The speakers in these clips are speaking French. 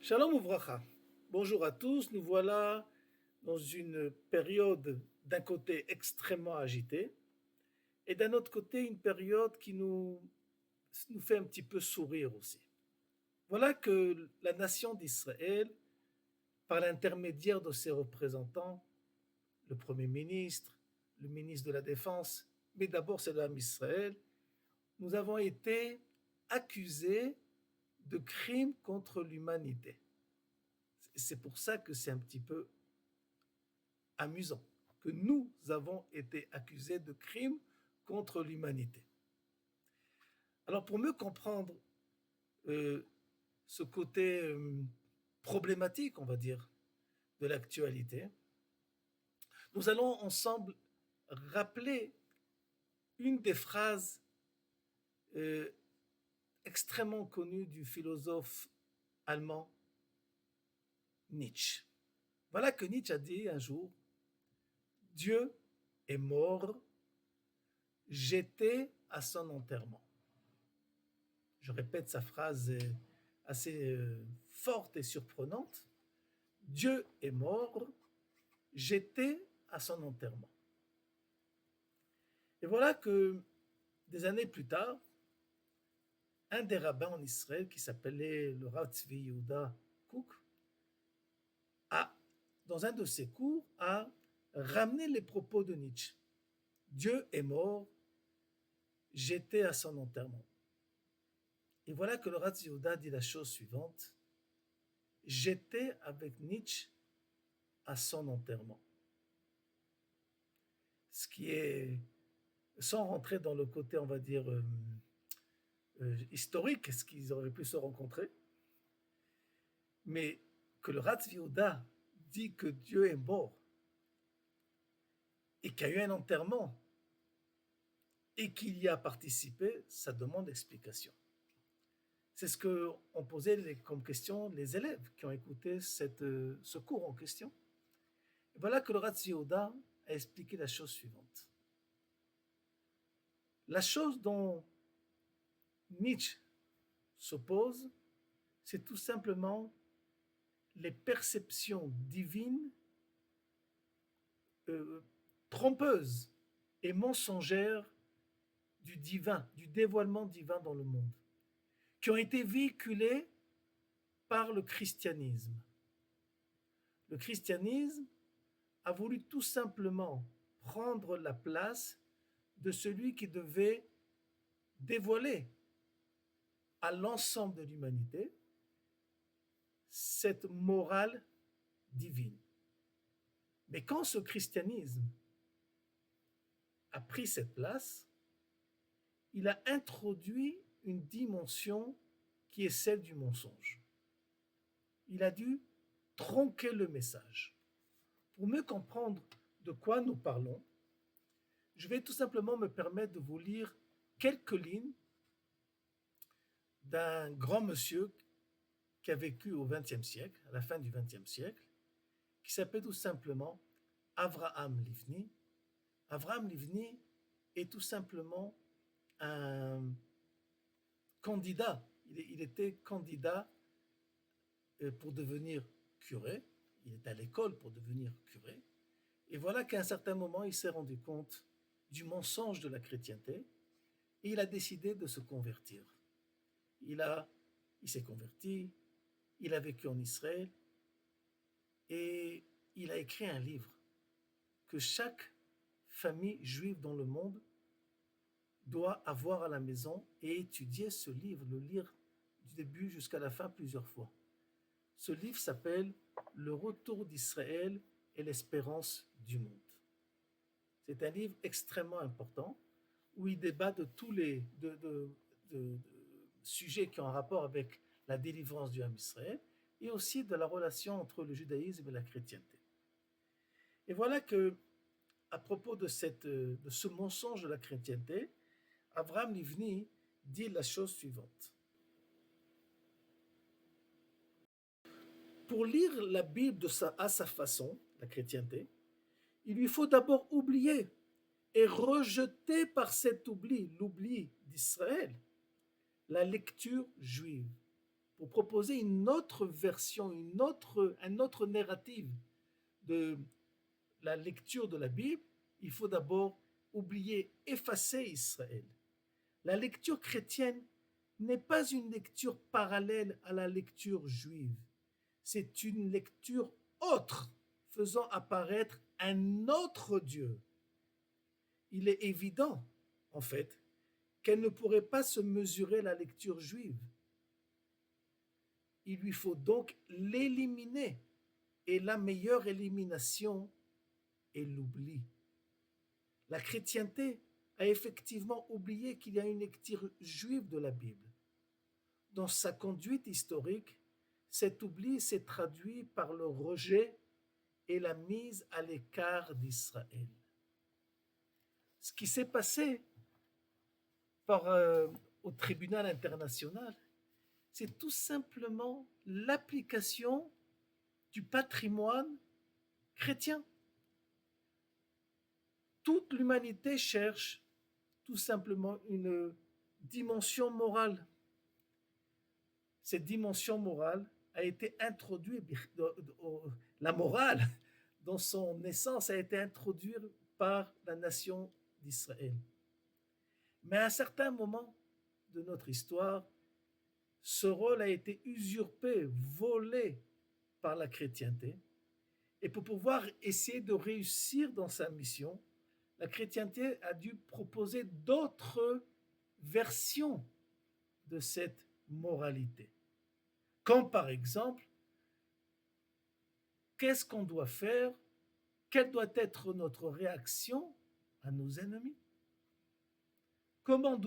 Shalom Ouvracha. Bonjour à tous. Nous voilà dans une période d'un côté extrêmement agitée et d'un autre côté une période qui nous fait un petit peu sourire aussi. Voilà que la nation d'Israël, par l'intermédiaire de ses représentants, le Premier ministre, le ministre de la Défense, mais d'abord c'est l'âme Israël, nous avons été accusés de crimes contre l'humanité. C'est pour ça que c'est un petit peu amusant que nous avons été accusés de crimes contre l'humanité. Alors pour mieux comprendre euh, ce côté problématique, on va dire, de l'actualité, nous allons ensemble rappeler une des phrases euh, extrêmement connues du philosophe allemand Nietzsche. Voilà que Nietzsche a dit un jour: Dieu est mort, j'étais à son enterrement. Je répète sa phrase assez forte et surprenante. Dieu est mort, j'étais à son enterrement. Et voilà que des années plus tard, un des rabbins en Israël qui s'appelait le Rav Tzvi Yehuda Kook a, dans un de ses cours, a ramené les propos de Nietzsche. Dieu est mort, j'étais à son enterrement. Et voilà que le Rav Tzvi Yehuda dit la chose suivante: j'étais avec Nietzsche à son enterrement. Ce qui est, sans rentrer dans le côté, on va dire, historique, est-ce qu'ils auraient pu se rencontrer, mais que le Rav Yehuda dit que Dieu est mort et qu'il y a eu un enterrement et qu'il y a participé, ça demande explication. C'est ce qu'ont posé comme question les élèves qui ont écouté ce cours en question. Et voilà que le Rav Yehuda a expliqué la chose suivante. La chose dont Nietzsche s'oppose, c'est tout simplement les perceptions divines trompeuses et mensongères du divin, du dévoilement divin dans le monde, qui ont été véhiculées par le christianisme. Le christianisme a voulu tout simplement prendre la place de celui qui devait dévoiler à l'ensemble de l'humanité cette morale divine. Mais quand ce christianisme a pris cette place, il a introduit une dimension qui est celle du mensonge. Il a dû tronquer le message. Pour mieux comprendre de quoi nous parlons, je vais tout simplement me permettre de vous lire quelques lignes d'un grand monsieur qui a vécu au XXe siècle, à la fin du XXe siècle, qui s'appelle tout simplement Avraham Livni. Avraham Livni est tout simplement un candidat. Il était candidat pour devenir curé. Il est à l'école pour devenir curé. Et voilà qu'à un certain moment, il s'est rendu compte du mensonge de la chrétienté et il a décidé de se convertir. Il s'est converti, il a vécu en Israël et il a écrit un livre que chaque famille juive dans le monde doit avoir à la maison et étudier ce livre, le lire du début jusqu'à la fin plusieurs fois. Ce livre s'appelle Le retour d'Israël et l'espérance du monde. C'est un livre extrêmement important où il débat de tous les sujets qui ont un rapport avec la délivrance du Ham Israël et aussi de la relation entre le judaïsme et la chrétienté. Et voilà que, à propos de ce mensonge de la chrétienté, Avraham Livni dit la chose suivante. Pour lire la Bible à sa façon, la chrétienté, il lui faut d'abord oublier et rejeter par cet oubli, l'oubli d'Israël, la lecture juive. pour proposer une autre version, un autre narrative de la lecture de la Bible, il faut d'abord oublier, effacer Israël. La lecture chrétienne n'est pas une lecture parallèle à la lecture juive. C'est une lecture autre, faisant apparaître un autre Dieu. Il est évident, en fait, qu'elle ne pourrait pas se mesurer à la lecture juive. Il lui faut donc l'éliminer. Et la meilleure élimination est l'oubli. La chrétienté a effectivement oublié qu'il y a une lecture juive de la Bible. Dans sa conduite historique, cet oubli s'est traduit par le rejet et la mise à l'écart d'Israël. Ce qui s'est passé au tribunal international, c'est tout simplement l'application du patrimoine chrétien. Toute l'humanité cherche tout simplement une dimension morale. Cette dimension morale a été introduite, la morale, dans son essence, a été introduite par la nation d'Israël. Mais à un certain moment de notre histoire, ce rôle a été usurpé, volé par la chrétienté. Et pour pouvoir essayer de réussir dans sa mission, la chrétienté a dû proposer d'autres versions de cette moralité. Comme par exemple, qu'est-ce qu'on doit faire? Quelle doit être notre réaction à nos ennemis? Comment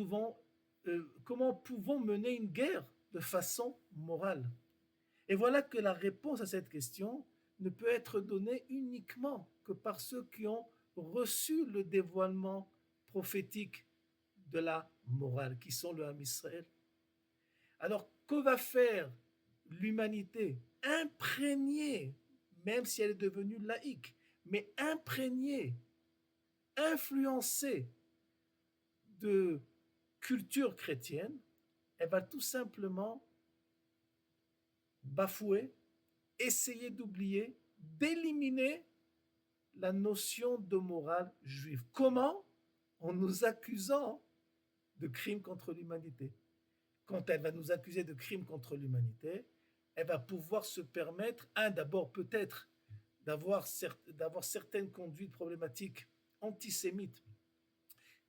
pouvons mener une guerre de façon morale? Et voilà que la réponse à cette question ne peut être donnée uniquement que par ceux qui ont reçu le dévoilement prophétique de la morale, qui sont le Ham Israël. Alors, que va faire l'humanité imprégnée, même si elle est devenue laïque, mais imprégnée, influencée de culture chrétienne? Elle va tout simplement bafouer, essayer d'oublier, d'éliminer la notion de morale juive. Comment? En nous accusant de crimes contre l'humanité. Quand elle va nous accuser de crimes contre l'humanité, elle va pouvoir se permettre, d'abord peut-être d'avoir certaines conduites problématiques antisémites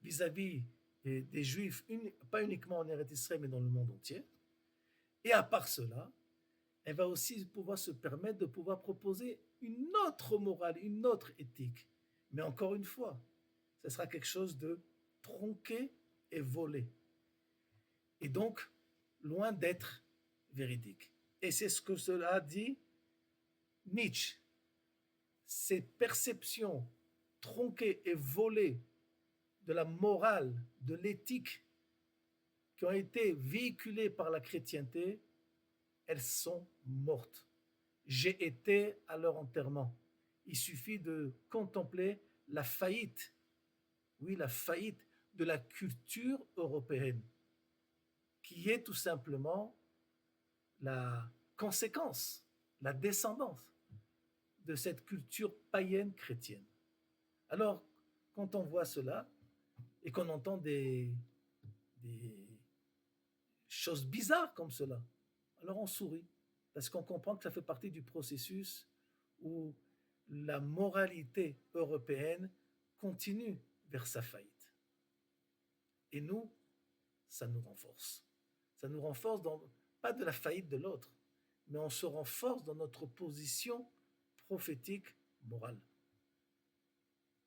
vis-à-vis des Juifs, pas uniquement en Eretz Israël, mais dans le monde entier. Et à part cela, elle va aussi pouvoir se permettre de pouvoir proposer une autre morale, une autre éthique. Mais encore une fois, ce sera quelque chose de tronqué et volé. Et donc, loin d'être véridique. Et c'est ce que cela dit Nietzsche. Ces perceptions tronquées et volées de la morale, de l'éthique, qui ont été véhiculées par la chrétienté, elles sont mortes. J'ai été à leur enterrement. Il suffit de contempler la faillite, oui, la faillite de la culture européenne, qui est tout simplement la conséquence, la descendance de cette culture païenne chrétienne. Alors, quand on voit cela et qu'on entend des choses bizarres comme cela, alors on sourit, parce qu'on comprend que ça fait partie du processus où la moralité européenne continue vers sa faillite. Et nous, ça nous renforce. Ça nous renforce pas de la faillite de l'autre, mais on se renforce dans notre position prophétique morale.